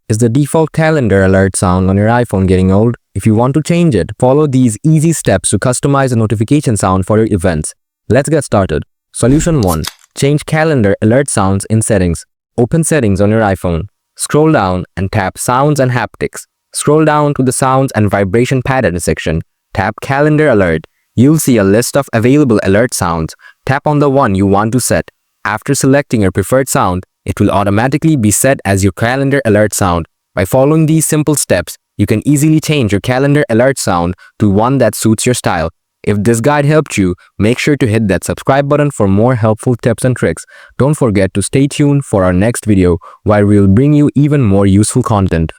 Is the default calendar alert sound on your iPhone getting old? If you want to change it, follow these easy steps to customize the notification sound for your events. Let's get started. Solution 1. Change calendar alert sounds in settings. Open settings on your iPhone. Scroll down and tap Sounds and Haptics. Scroll down to the Sounds and Vibration Pattern section. Tap Calendar Alert. You'll see a list of available alert sounds. Tap on the one you want to set. After selecting your preferred sound, it will automatically be set as your calendar alert sound. By following these simple steps, you can easily change your calendar alert sound to one that suits your style. If this guide helped you, make sure to hit that subscribe button for more helpful tips and tricks. Don't forget to stay tuned for our next video where we'll bring you even more useful content.